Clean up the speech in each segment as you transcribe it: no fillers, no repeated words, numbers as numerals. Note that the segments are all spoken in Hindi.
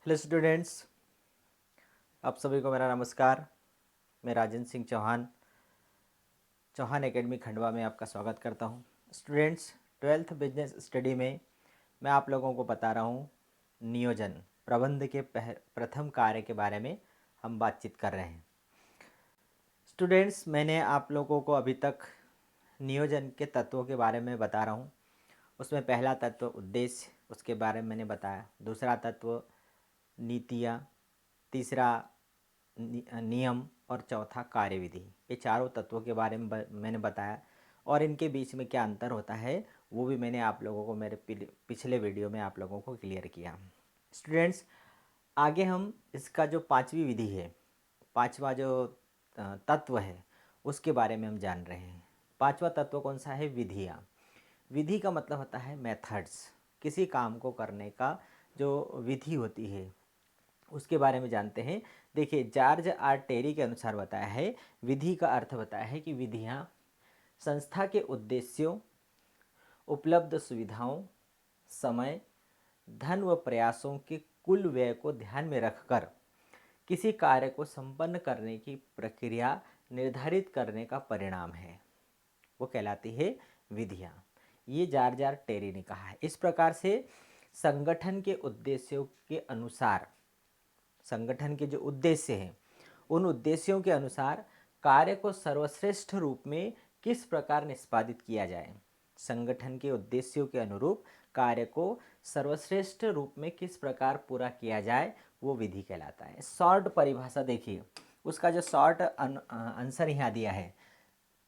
हेलो स्टूडेंट्स, आप सभी को मेरा नमस्कार। मैं राजन सिंह चौहान चौहान एकेडमी खंडवा में आपका स्वागत करता हूं। स्टूडेंट्स, ट्वेल्थ बिजनेस स्टडी में मैं आप लोगों को बता रहा हूं नियोजन प्रबंध के प्रथम कार्य के बारे में हम बातचीत कर रहे हैं। स्टूडेंट्स, मैंने आप लोगों को अभी तक नियोजन के तत्वों के बारे में बता रहा हूं। उसमें पहला तत्व उद्देश्य, उसके बारे में मैंने बताया। दूसरा तत्व नीतियाँ, तीसरा नियम और चौथा कार्यविधि। ये चारों तत्वों के बारे में मैंने बताया और इनके बीच में क्या अंतर होता है वो भी मैंने आप लोगों को मेरे पिछले वीडियो में आप लोगों को क्लियर किया। स्टूडेंट्स, आगे हम इसका जो पांचवी विधि है, पांचवा जो तत्व है, उसके बारे में हम जान रहे हैं। पांचवा तत्व कौन सा है? विधियाँ। विधि का मतलब होता है मेथड्स। किसी काम को करने का जो विधि होती है उसके बारे में जानते हैं। देखिए, जॉर्ज आर टेरी के अनुसार बताया है, विधि का अर्थ बताया है कि विधियाँ संस्था के उद्देश्यों, उपलब्ध सुविधाओं, समय, धन व प्रयासों के कुल व्यय को ध्यान में रखकर किसी कार्य को संपन्न करने की प्रक्रिया निर्धारित करने का परिणाम है, वो कहलाती है विधियाँ। ये जॉर्ज आर टेरी ने कहा है। इस प्रकार से संगठन के उद्देश्यों के अनुसार, संगठन के जो उद्देश्य हैं उन उद्देश्यों के अनुसार कार्य को सर्वश्रेष्ठ रूप में किस प्रकार निष्पादित किया जाए, संगठन के उद्देश्यों के अनुरूप कार्य को सर्वश्रेष्ठ रूप में किस प्रकार पूरा किया जाए, वो विधि कहलाता है। शॉर्ट परिभाषा देखिए, उसका जो शॉर्ट आंसर यहाँ दिया है,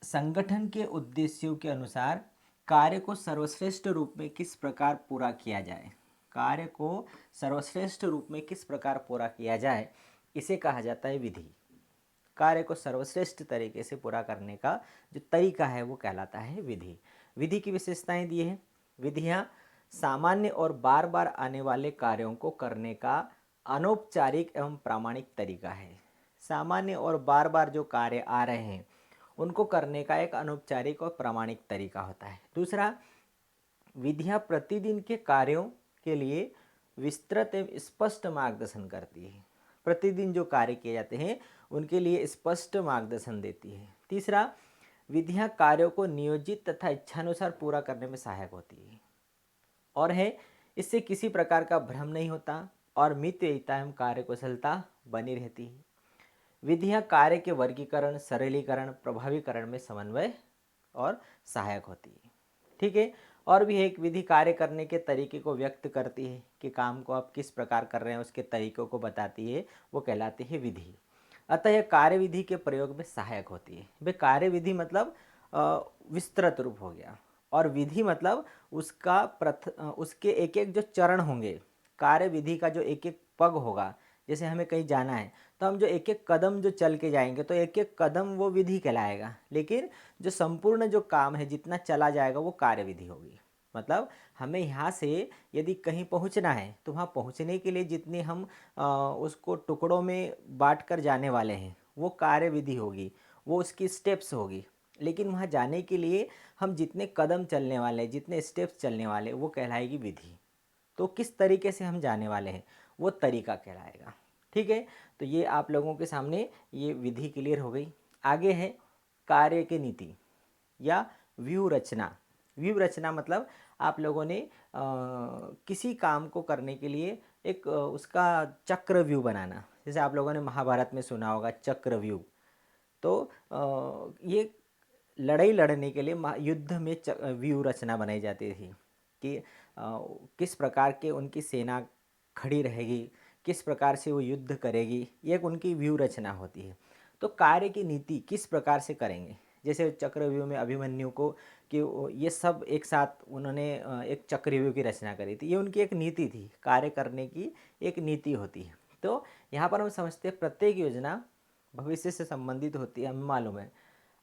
संगठन के उद्देश्यों के अनुसार कार्य को सर्वश्रेष्ठ रूप में किस प्रकार पूरा किया जाए, कार्य को सर्वश्रेष्ठ रूप में किस प्रकार पूरा किया जाए, इसे कहा जाता है विधि। कार्य को सर्वश्रेष्ठ तरीके से पूरा करने का जो तरीका है वो कहलाता है विधि। विधि की विशेषताएं दी है। विधियां सामान्य और बार बार आने वाले कार्यों को करने का अनौपचारिक एवं प्रामाणिक तरीका है। सामान्य और बार बार जो कार्य आ रहे हैं उनको करने का एक अनौपचारिक और प्रामाणिक तरीका होता है। दूसरा, विधियां प्रतिदिन के कार्यों के लिए विस्तृत एवं स्पष्ट मार्गदर्शन करती है। प्रतिदिन जो कार्य किए जाते हैं उनके लिए स्पष्ट मार्गदर्शन देती है। तीसरा, विधियां कार्यों को नियोजित तथा इच्छानुसार पूरा करने में सहायक होती है और है इससे किसी प्रकार का भ्रम नहीं होता और मितव्ययिता एवं कार्यकुशलता बनी रहती है। विधियां कार्य के वर्गीकरण, सरलीकरण, प्रभावीकरण में समन्वय और सहायक होती है। ठीक है। और भी एक विधि कार्य करने के तरीके को व्यक्त करती है कि काम को आप किस प्रकार कर रहे हैं उसके तरीकों को बताती है, वो कहलाती है विधि। अतः यह कार्य विधि के प्रयोग में सहायक होती है। भाई, कार्य विधि मतलब विस्तृत रूप हो गया और विधि मतलब उसके एक एक जो चरण होंगे, कार्य विधि का जो एक एक पग होगा, जैसे हमें कहीं जाना है तो हम जो एक एक कदम जो चल के जाएंगे तो एक एक कदम वो विधि कहलाएगा, लेकिन जो संपूर्ण जो काम है जितना चला जाएगा वो कार्य विधि होगी। मतलब हमें यहाँ से यदि कहीं पहुँचना है तो वहाँ पहुँचने के लिए जितनी हम उसको टुकड़ों में बांट कर जाने वाले हैं वो कार्य विधि होगी, वो उसकी स्टेप्स होगी। लेकिन वहाँ जाने के लिए हम जितने कदम चलने वाले हैं, जितने स्टेप्स चलने वाले हैं, वो कहलाएगी विधि। तो किस तरीके से हम जाने वाले हैं वो तरीका कहलाएगा। ठीक है। तो ये आप लोगों के सामने ये विधि क्लियर हो गई। आगे है कार्य की नीति या व्यू रचना। व्यू रचना मतलब आप लोगों ने किसी काम को करने के लिए एक उसका चक्र व्यू बनाना। जैसे आप लोगों ने महाभारत में सुना होगा चक्र व्यू। तो ये लड़ाई लड़ने के लिए युद्ध में व्यू रचना बनाई जाती थी कि किस प्रकार के उनकी सेना खड़ी रहेगी, किस प्रकार से वो युद्ध करेगी, ये एक उनकी व्यू रचना होती है। तो कार्य की नीति किस प्रकार से करेंगे, जैसे चक्रव्यूह में अभिमन्यु को कि ये सब एक साथ उन्होंने एक चक्रव्यूह की रचना करी थी, ये उनकी एक नीति थी, कार्य करने की एक नीति होती है। तो यहाँ पर हम समझते हैं प्रत्येक योजना भविष्य से संबंधित होती है, हमें मालूम है।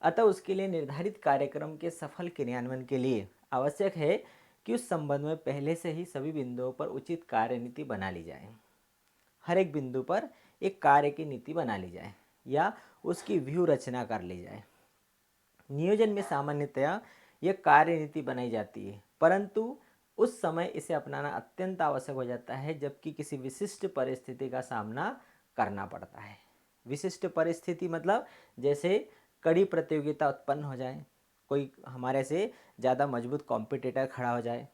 अतः उसके लिए निर्धारित कार्यक्रम के सफल क्रियान्वयन के लिए आवश्यक है कि उस संबंध में पहले से ही सभी बिंदुओं पर उचित कार्यनीति बना ली जाए। हर एक बिंदु पर एक कार्य की नीति बना ली जाए या उसकी व्यू रचना कर ली जाए। नियोजन में सामान्यतया यह कार्य नीति बनाई जाती है, परंतु उस समय इसे अपनाना अत्यंत आवश्यक हो जाता है, जबकि किसी विशिष्ट परिस्थिति का सामना करना पड़ता है। विशिष्ट परिस्थिति मतलब जैसे कड़ी प्रतियोगिता उत्पन्न हो जाए, कोई हमारे से ज़्यादा मजबूत कॉम्पिटिटर खड़ा हो जाए,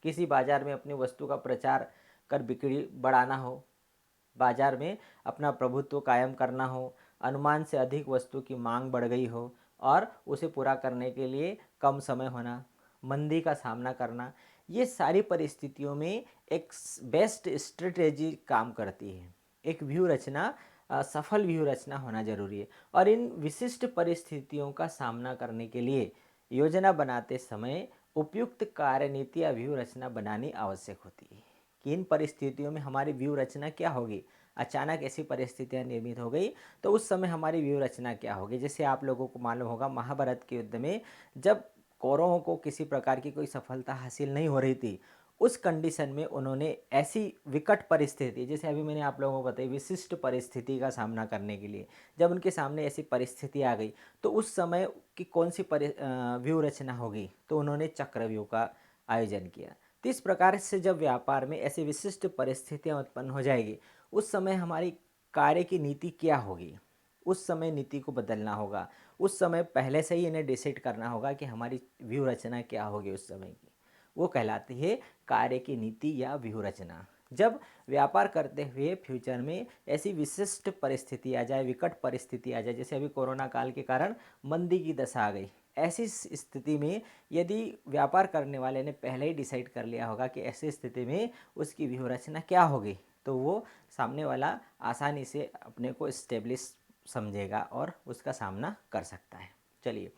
किसी बाज़ार में अपनी वस्तु का प्रचार कर बिक्री बढ़ाना हो, बाजार में अपना प्रभुत्व कायम करना हो, अनुमान से अधिक वस्तु की मांग बढ़ गई हो और उसे पूरा करने के लिए कम समय होना, मंदी का सामना करना, ये सारी परिस्थितियों में एक बेस्ट स्ट्रेटेजी काम करती है। एक व्यूह रचना सफल व्यूह रचना होना जरूरी है और इन विशिष्ट परिस्थितियों का सामना करने के लिए योजना बनाते समय उपयुक्त कार्यनीति या व्यूह रचना बनानी आवश्यक होती है कि इन परिस्थितियों में हमारी व्यूह रचना क्या होगी। अचानक ऐसी परिस्थितियां निर्मित हो गई तो उस समय हमारी व्यूह रचना क्या होगी। जैसे आप लोगों को मालूम होगा, महाभारत के युद्ध में जब कौरवों को किसी प्रकार की कोई सफलता हासिल नहीं हो रही थी, उस कंडीशन में उन्होंने ऐसी विकट परिस्थिति, जैसे अभी मैंने आप लोगों को बताई, विशिष्ट परिस्थिति का सामना करने के लिए जब उनके सामने ऐसी परिस्थिति आ गई तो उस समय की कौन सी व्यूह रचना होगी, तो उन्होंने चक्रव्यूह का आयोजन किया। तो इस प्रकार से जब व्यापार में ऐसी विशिष्ट परिस्थितियां उत्पन्न हो जाएगी, उस समय हमारी कार्य की नीति क्या होगी, उस समय नीति को बदलना होगा। उस समय पहले से ही इन्हें डिसाइड करना होगा कि हमारी व्यूह रचना क्या होगी उस समय की, वो कहलाती है कार्य की नीति या व्यूह रचना। जब व्यापार करते हुए फ्यूचर में ऐसी विशिष्ट परिस्थिति आ जाए, विकट परिस्थिति आ जाए, जैसे अभी कोरोना काल के कारण मंदी की दशा आ गई, ऐसी स्थिति में यदि व्यापार करने वाले ने पहले ही डिसाइड कर लिया होगा कि ऐसी स्थिति में उसकी व्यूह रचना क्या होगी, तो वो सामने वाला आसानी से अपने को स्टेब्लिश समझेगा और उसका सामना कर सकता है। चलिए,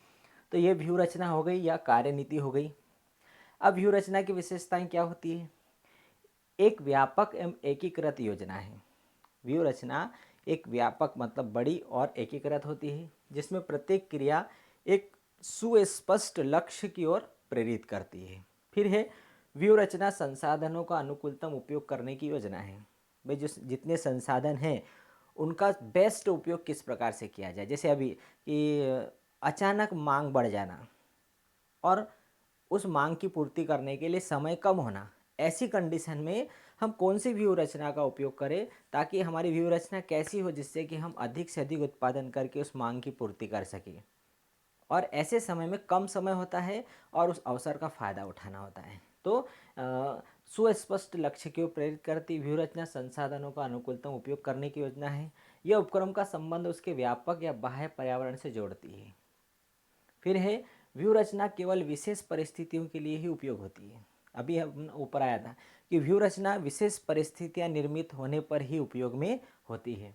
तो ये व्यूह रचना हो गई या कार्यनीति हो गई। अब व्यूह रचना की विशेषताएं क्या होती है। एक व्यापक एवं एकीकृत योजना है। व्यूह रचना एक व्यापक मतलब बड़ी और एकीकृत होती है, जिसमें प्रत्येक क्रिया एक सुस्पष्ट लक्ष्य की ओर प्रेरित करती है। फिर है व्यूह रचना संसाधनों का अनुकूलतम उपयोग करने की योजना है। भाई जो जितने संसाधन हैं उनका बेस्ट उपयोग किस प्रकार से किया जाए। जैसे अभी कि अचानक मांग बढ़ जाना और उस मांग की पूर्ति करने के लिए समय कम होना, ऐसी कंडीशन में हम कौन सी व्यूह रचना का उपयोग करें ताकि हमारी व्यूह रचना कैसी हो जिससे कि हम अधिक से अधिक उत्पादन करके उस मांग की पूर्ति कर सकें। और ऐसे समय में कम समय होता है और उस अवसर का फायदा उठाना होता है। तो सुस्पष्ट लक्ष्य की ओर प्रेरित करती व्यूह रचना संसाधनों का अनुकूलतम उपयोग करने की योजना है। यह उपक्रम का संबंध उसके व्यापक या बाह्य पर्यावरण से जोड़ती है। फिर है व्यूह रचना केवल विशेष परिस्थितियों के लिए ही उपयोग होती है। अभी हम ऊपर आया था कि व्यूह रचना विशेष परिस्थितियां निर्मित होने पर ही उपयोग में होती है।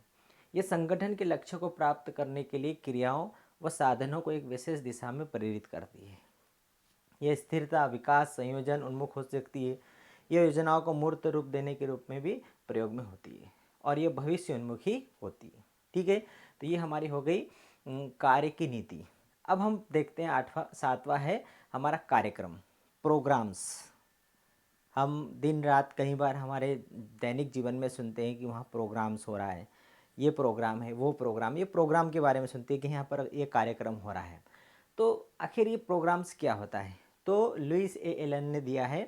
यह संगठन के लक्ष्य को प्राप्त करने के लिए क्रियाओं व साधनों को एक विशेष दिशा में प्रेरित करती है। यह स्थिरता, विकास, संयोजन उन्मुख हो सकती है। यह योजनाओं को मूर्त रूप देने के रूप में भी प्रयोग में होती है और ये भविष्य उन्मुखी होती है। ठीक है, तो ये हमारी हो गई कार्य की नीति। अब हम देखते हैं सातवां है हमारा कार्यक्रम, प्रोग्राम्स। हम दिन रात कई बार हमारे दैनिक जीवन में सुनते हैं कि वहाँ प्रोग्राम्स हो रहा है, ये प्रोग्राम है, वो प्रोग्राम, ये प्रोग्राम के बारे में सुनते हैं कि यहाँ पर ये कार्यक्रम हो रहा है। तो आखिर ये प्रोग्राम्स क्या होता है। तो लुइस ए एलन ने दिया है,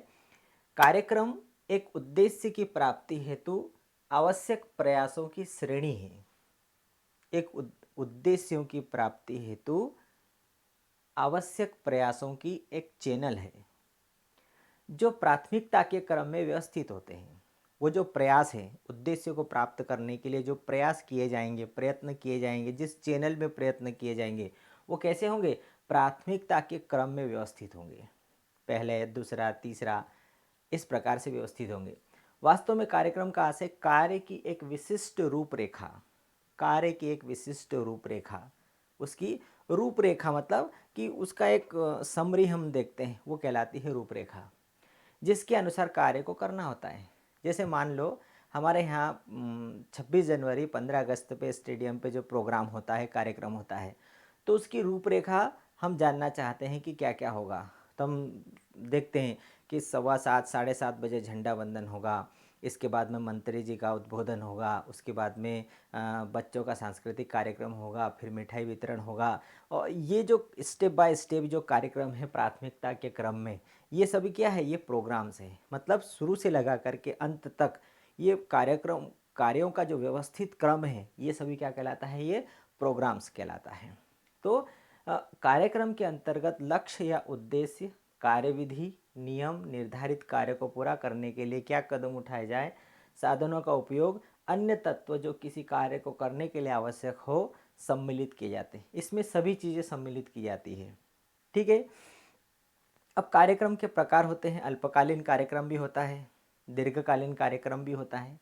कार्यक्रम एक उद्देश्य की प्राप्ति हेतु आवश्यक प्रयासों की श्रेणी है। एक उद्देश्यों की प्राप्ति हेतु आवश्यक प्रयासों की एक चैनल है जो प्राथमिकता के क्रम में व्यवस्थित होते हैं। वो जो प्रयास है उद्देश्य को प्राप्त करने के लिए जो प्रयास किए जाएंगे, प्रयत्न किए जाएंगे, जिस चैनल में प्रयत्न किए जाएंगे वो कैसे होंगे, प्राथमिकता के क्रम में व्यवस्थित होंगे। पहले, दूसरा, तीसरा, इस प्रकार से व्यवस्थित होंगे। वास्तव में कार्यक्रम का आशय कार्य की एक विशिष्ट रूपरेखा, कार्य की एक विशिष्ट रूपरेखा, उसकी रूपरेखा मतलब कि उसका एक समरी हम देखते हैं, वो कहलाती है रूपरेखा, जिसके अनुसार कार्य को करना होता है। जैसे मान लो हमारे यहाँ 26 जनवरी 15 अगस्त पे स्टेडियम पे जो प्रोग्राम होता है, कार्यक्रम होता है, तो उसकी रूपरेखा हम जानना चाहते हैं कि क्या क्या होगा। तो हम देखते हैं कि 7:15 7:30 बजे झंडा वंदन होगा, इसके बाद में मंत्री जी का उद्बोधन होगा, उसके बाद में बच्चों का सांस्कृतिक कार्यक्रम होगा, फिर मिठाई वितरण होगा। और ये जो स्टेप बाय स्टेप जो कार्यक्रम है प्राथमिकता के क्रम में, ये सभी क्या है, ये प्रोग्राम्स है। मतलब शुरू से लगा करके अंत तक ये कार्यक्रम कार्यों का जो व्यवस्थित क्रम है, ये सभी क्या कहलाता है, ये प्रोग्राम्स कहलाता है। तो कार्यक्रम के अंतर्गत लक्ष्य या उद्देश्य, कार्यविधि, नियम, निर्धारित कार्य को पूरा करने के लिए क्या कदम उठाए जाए, साधनों का उपयोग, अन्य तत्व जो किसी कार्य को करने के लिए आवश्यक हो, सम्मिलित किए जाते हैं। इसमें सभी चीज़ें सम्मिलित की जाती है। ठीक है। अब कार्यक्रम के प्रकार होते हैं, अल्पकालीन कार्यक्रम भी होता है, दीर्घकालीन कार्यक्रम भी होता है,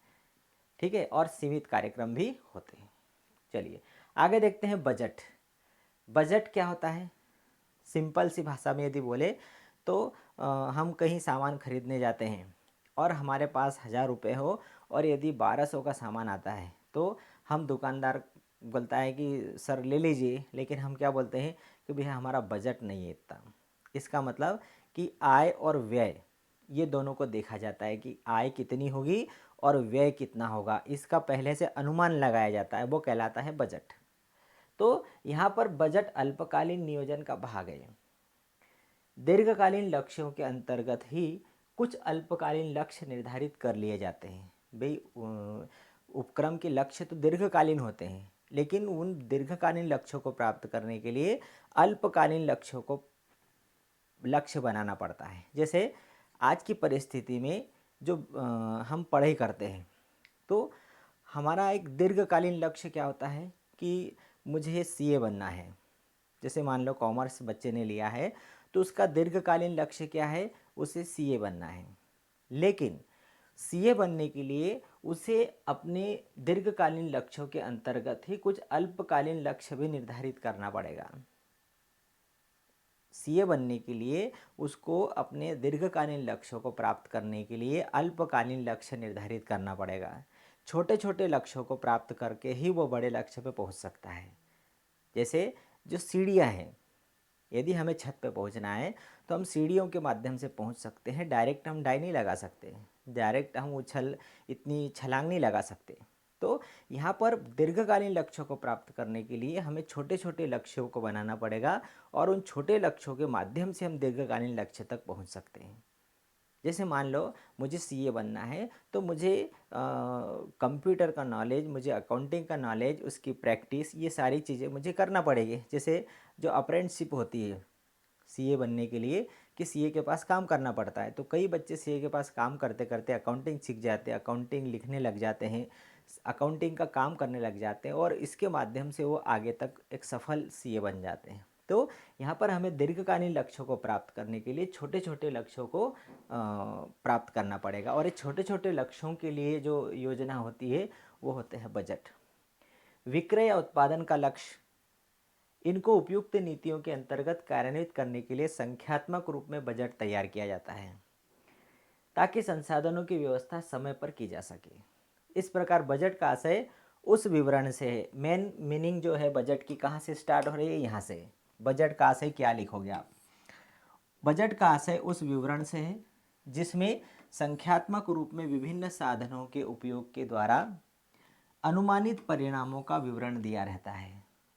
ठीक है, और सीमित कार्यक्रम भी होते हैं। चलिए आगे देखते हैं बजट। बजट क्या होता है? सिंपल सी भाषा में यदि बोले तो हम कहीं सामान खरीदने जाते हैं और हमारे पास 1,000 रुपये हो और यदि 1,200 का सामान आता है तो हम दुकानदार बोलता है कि सर ले लीजिए, लेकिन हम क्या बोलते हैं कि भैया हमारा बजट नहीं है इतना। इसका मतलब कि आय और व्यय ये दोनों को देखा जाता है कि आय कितनी होगी और व्यय कितना होगा, इसका पहले से अनुमान लगाया जाता है, वो कहलाता है बजट। तो यहाँ पर बजट अल्पकालीन नियोजन का भाग है। दीर्घकालीन लक्ष्यों के अंतर्गत ही कुछ अल्पकालीन लक्ष्य निर्धारित कर लिए जाते हैं। भाई उपक्रम के लक्ष्य तो दीर्घकालीन होते हैं, लेकिन उन दीर्घकालीन लक्ष्यों को प्राप्त करने के लिए अल्पकालीन लक्ष्यों को लक्ष्य बनाना पड़ता है। जैसे आज की परिस्थिति में जो हम पढ़ाई करते हैं तो हमारा एक दीर्घकालीन लक्ष्य क्या होता है कि मुझे सीए बनना है। जैसे मान लो कॉमर्स बच्चे ने लिया है तो उसका दीर्घकालीन लक्ष्य क्या है, उसे सीए बनना है। लेकिन सीए बनने के लिए उसे अपने दीर्घकालीन लक्ष्यों के अंतर्गत ही कुछ अल्पकालीन लक्ष्य भी निर्धारित करना पड़ेगा। सीए बनने के लिए उसको अपने दीर्घकालीन लक्ष्यों को प्राप्त करने के लिए अल्पकालीन लक्ष्य निर्धारित करना पड़ेगा। छोटे छोटे लक्ष्यों को प्राप्त करके ही वो बड़े लक्ष्य पे पहुंच सकता है। जैसे जो सीढ़ियाँ हैं, यदि हमें छत पे पहुंचना है तो हम सीढ़ियों के माध्यम से पहुंच सकते हैं, डायरेक्ट हम डाई नहीं लगा सकते, डायरेक्ट हम इतनी छलांग नहीं लगा सकते। तो यहाँ पर दीर्घकालीन लक्ष्यों को प्राप्त करने के लिए हमें छोटे छोटे लक्ष्यों को बनाना पड़ेगा और उन छोटे लक्ष्यों के माध्यम से हम दीर्घकालीन लक्ष्य तक पहुँच सकते हैं। जैसे मान लो मुझे सीए बनना है तो मुझे कंप्यूटर का नॉलेज, मुझे अकाउंटिंग का नॉलेज, उसकी प्रैक्टिस, ये सारी चीज़ें मुझे करना पड़ेगी। जैसे जो अप्रेंटिसशिप होती है सीए बनने के लिए कि सीए के पास काम करना पड़ता है, तो कई बच्चे सीए के पास काम करते करते अकाउंटिंग सीख जाते हैं, अकाउंटिंग लिखने लग जाते हैं, अकाउंटिंग का काम करने लग जाते हैं और इसके माध्यम से वो आगे तक एक सफल सीए बन जाते हैं। तो यहाँ पर हमें दीर्घकालीन लक्ष्यों को प्राप्त करने के लिए छोटे छोटे लक्ष्यों को प्राप्त करना पड़ेगा और ये छोटे छोटे लक्ष्यों के लिए जो योजना होती है वो होते हैं बजट। विक्रय या उत्पादन का लक्ष्य, इनको उपयुक्त नीतियों के अंतर्गत कार्यान्वित करने के लिए संख्यात्मक रूप में बजट तैयार किया जाता है ताकि संसाधनों की व्यवस्था समय पर की जा सके। इस प्रकार बजट का आशय उस विवरण से है। मेन मीनिंग जो है बजट की कहाँ से स्टार्ट हो रही है, यहाँ से। बजट का आशय क्या लिखोगे आप? बजट का आशय उस विवरण से है जिसमें संख्यात्मक रूप में विभिन्न साधनों के उपयोग के द्वारा अनुमानित परिणामों का विवरण दिया रहता है।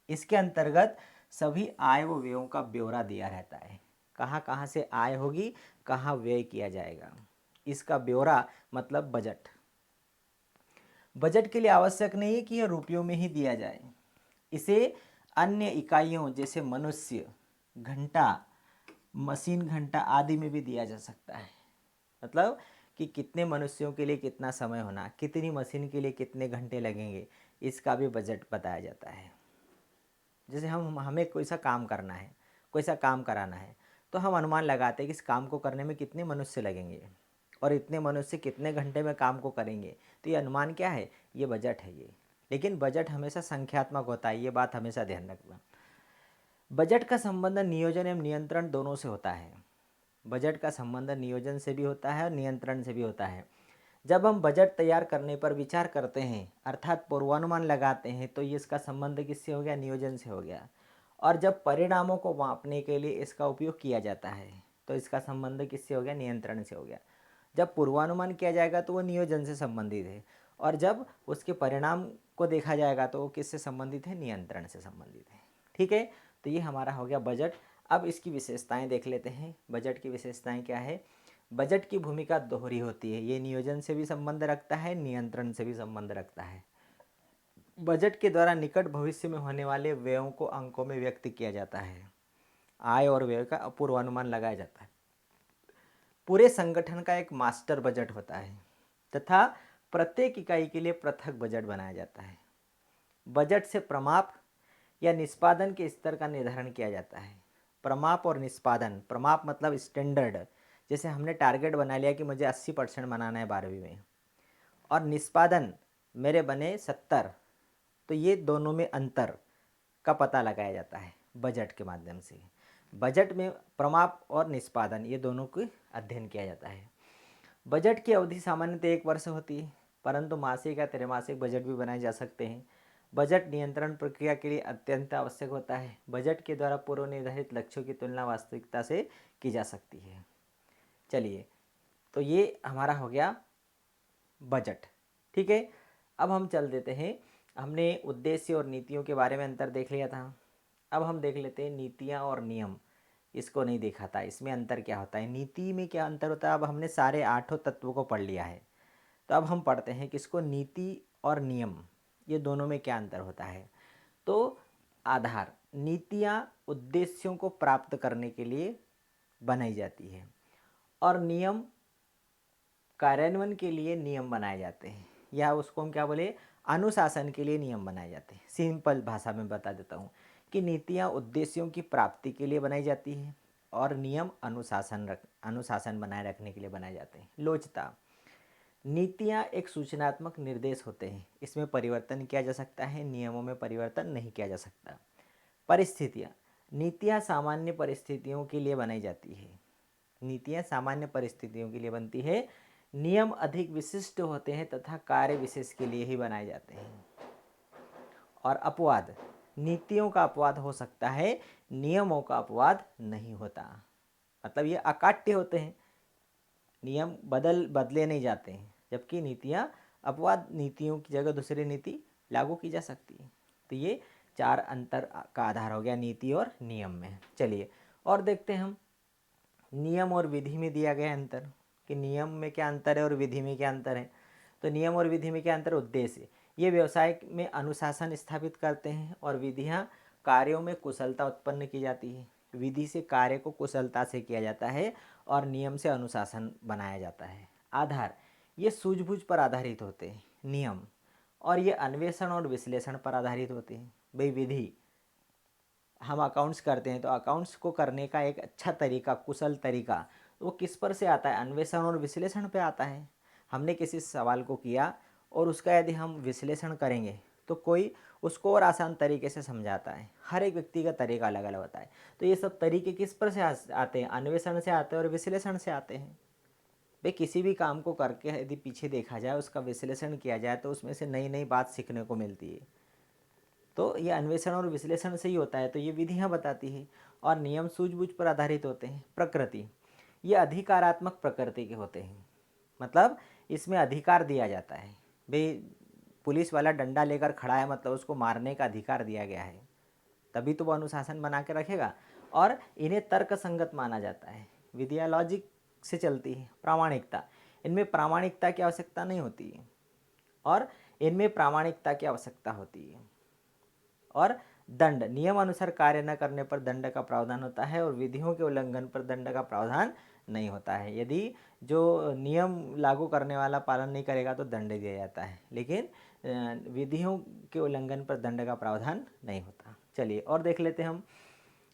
इसके अंतर्गत सभी आय व व्ययों का ब्यौरा दिया रहता है। कहाँ कहाँ से आय होगी, कहाँ व्यय किया जाएगा, इसका ब्यौरा मतलब बजट। बजट के लिए आवश्यक नहीं है कि यह रुपयों में ही दिया जाए, इसे अन्य इकाइयों जैसे मनुष्य, घंटा, मशीन घंटा आदि में भी दिया जा सकता है। मतलब कि कितने मनुष्यों के लिए कितना समय होना, कितनी मशीन के लिए कितने घंटे लगेंगे, इसका भी बजट बताया जाता है। जैसे हमें कोई सा काम करना है, कोई सा काम कराना है, तो हम अनुमान लगाते हैं कि इस काम को करने में कितने मनुष्य लगेंगे और इतने मनुष्य कितने घंटे में काम को करेंगे। तो ये अनुमान क्या है, ये बजट है ये। लेकिन बजट हमेशा संख्यात्मक होता है, ये बात हमेशा ध्यान रखना। बजट का संबंध नियोजन एवं नियंत्रण दोनों से होता है। बजट का संबंध नियोजन से भी होता है और नियंत्रण से भी होता है। जब हम बजट तैयार करने पर विचार करते हैं अर्थात पूर्वानुमान लगाते हैं तो ये इसका संबंध किससे हो गया, नियोजन से हो गया। और जब परिणामों को मापने के लिए इसका उपयोग किया जाता है तो इसका संबंध किससे हो गया, नियंत्रण से हो गया। जब पूर्वानुमान किया जाएगा तो वो नियोजन से संबंधित है, और जब उसके परिणाम को देखा जाएगा तो वो किससे संबंधित है, नियंत्रण से संबंधित है। ठीक है, तो ये हमारा हो गया बजट। अब इसकी विशेषताएं देख लेते हैं। बजट की विशेषताएं क्या है? बजट की भूमिका दोहरी होती है, ये नियोजन से भी संबंध रखता है, नियंत्रण से भी संबंध रखता है। बजट के द्वारा निकट भविष्य में होने वाले व्ययों को अंकों में व्यक्त किया जाता है। आय और व्यय का पूर्वानुमान लगाया जाता है। पूरे संगठन का एक मास्टर बजट होता है तथा प्रत्येक इकाई के लिए पृथक बजट बनाया जाता है। बजट से प्रमाप या निष्पादन के स्तर का निर्धारण किया जाता है। प्रमाप और निष्पादन, प्रमाप मतलब स्टैंडर्ड, जैसे हमने टारगेट बना लिया कि मुझे 80% बनाना है 12वीं में, और निष्पादन मेरे बने 70, तो ये दोनों में अंतर का पता लगाया जाता है बजट के माध्यम से। बजट में प्रमाप और निष्पादन ये दोनों को अध्ययन किया जाता है। बजट की अवधि सामान्यतः 1 वर्ष होती है, परंतु मासिक या त्रैमासिक बजट भी बनाए जा सकते हैं। बजट नियंत्रण प्रक्रिया के लिए अत्यंत आवश्यक होता है। बजट के द्वारा पूर्व निर्धारित लक्ष्यों की तुलना वास्तविकता से की जा सकती है। चलिए, तो ये हमारा हो गया बजट। ठीक है, अब हम चल देते हैं। हमने उद्देश्य और नीतियों के बारे में अंतर देख लिया था। अब हम देख लेते हैं नीतियाँ और नियम। इसको नहीं देखा था, इसमें अंतर क्या होता है, नीति में क्या अंतर होता है। अब हमने सारे 8 तत्वों को पढ़ लिया है, तो अब हम पढ़ते हैं कि इसको नीति और नियम ये दोनों में क्या अंतर होता है। तो आधार, नीतियाँ उद्देश्यों को प्राप्त करने के लिए बनाई जाती है, और नियम कार्यान्वयन के लिए नियम बनाए जाते हैं, या उसको हम क्या बोले, अनुशासन के लिए नियम बनाए जाते हैं। सिंपल भाषा में बता देता हूँ कि नीतियाँ उद्देश्यों की प्राप्ति के लिए बनाई जाती है, और नियम अनुशासन बनाए रखने के लिए बनाए जाते हैं। लोचता, नीतियाँ एक सूचनात्मक निर्देश होते हैं, इसमें परिवर्तन किया जा सकता है, नियमों में परिवर्तन नहीं किया जा सकता। परिस्थितियाँ, नीतियाँ सामान्य परिस्थितियों के लिए बनाई जाती है। नीतियाँ सामान्य परिस्थितियों के लिए बनती है। नियम अधिक विशिष्ट होते हैं तथा कार्य विशेष के लिए ही बनाए जाते हैं। और अपवाद, नीतियों का अपवाद हो सकता है, नियमों का अपवाद नहीं होता। मतलब ये अकाट्य होते हैं, नियम बदले नहीं जाते हैं, जबकि नीतियाँ अपवाद, नीतियों की जगह दूसरी नीति लागू की जा सकती है। तो ये 4 अंतर का आधार हो गया नीति और नियम में। चलिए और देखते हैं हम नियम और विधि में दिया गया अंतर, कि नियम में क्या अंतर है और विधि में क्या अंतर है। तो नियम और विधि में क्या अंतर, उद्देश्य, ये व्यवसाय में अनुशासन स्थापित करते हैं, और विधियाँ कार्यों में कुशलता उत्पन्न की जाती है। विधि से कार्य को कुशलता से किया जाता है, और नियम से अनुशासन बनाया जाता है। आधार, ये सूझबूझ पर आधारित होते हैं नियम, और ये अन्वेषण और विश्लेषण पर आधारित होते हैं। भाई विधि, हम अकाउंट्स करते हैं तो अकाउंट्स को करने का एक अच्छा तरीका, कुशल तरीका, वो किस पर से आता है, अन्वेषण और विश्लेषण पे आता है। हमने किसी सवाल को किया और उसका यदि हम विश्लेषण करेंगे तो कोई उसको और आसान तरीके से समझाता है। हर एक व्यक्ति का तरीका अलग अलग होता है। तो ये सब तरीके किस पर से आते हैं, अन्वेषण से आते हैं और विश्लेषण से आते हैं। भाई किसी भी काम को करके यदि पीछे देखा जाए, उसका विश्लेषण किया जाए, तो उसमें से नई नई बात सीखने को मिलती है। तो ये अन्वेषण और विश्लेषण से ही होता है। तो ये विधियाँ बताती है, और नियम सूझबूझ पर आधारित होते हैं। प्रकृति, ये अधिकारात्मक प्रकृति के होते हैं, मतलब इसमें अधिकार दिया जाता है। भाई पुलिस वाला डंडा लेकर खड़ा है, मतलब उसको मारने का अधिकार दिया गया है, तभी तो वो अनुशासन बना के रखेगा। और इन्हें तर्क संगत माना जाता है। विधियाँ लॉजिक से चलती है। प्रामाणिकता, इनमें प्रामाणिकता की आवश्यकता नहीं होती है, और इनमें प्रामाणिकता की आवश्यकता होती है। और दंड, नियम अनुसार कार्य न करने पर दंड का प्रावधान होता है, और विधियों के उल्लंघन पर दंड का प्रावधान नहीं होता है। यदि जो नियम लागू करने वाला पालन नहीं करेगा तो दंड दिया जाता है, लेकिन विधियों के उल्लंघन पर दंड का प्रावधान नहीं होता। चलिए और देख लेते हैं हम,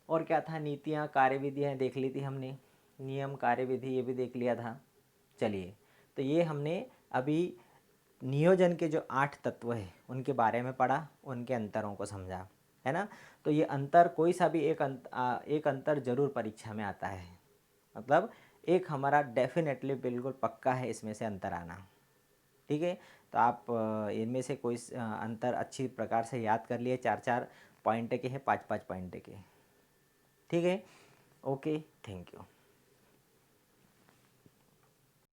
और क्या था, नीतियाँ कार्यविधियाँ देख ली थी हमने, नियम कार्यविधि ये भी देख लिया था। चलिए, तो ये हमने अभी नियोजन के जो 8 तत्व हैं उनके बारे में पढ़ा, उनके अंतरों को समझा, है ना। तो ये अंतर, कोई सा भी एक अंतर जरूर परीक्षा में आता है, मतलब एक हमारा डेफिनेटली बिल्कुल पक्का है इसमें से अंतर आना। ठीक है, तो आप इनमें से कोई अंतर अच्छी प्रकार से याद कर लिए। 4-4 पॉइंट के हैं, 5-5 पॉइंट के। ठीक है, ओके, थैंक यू।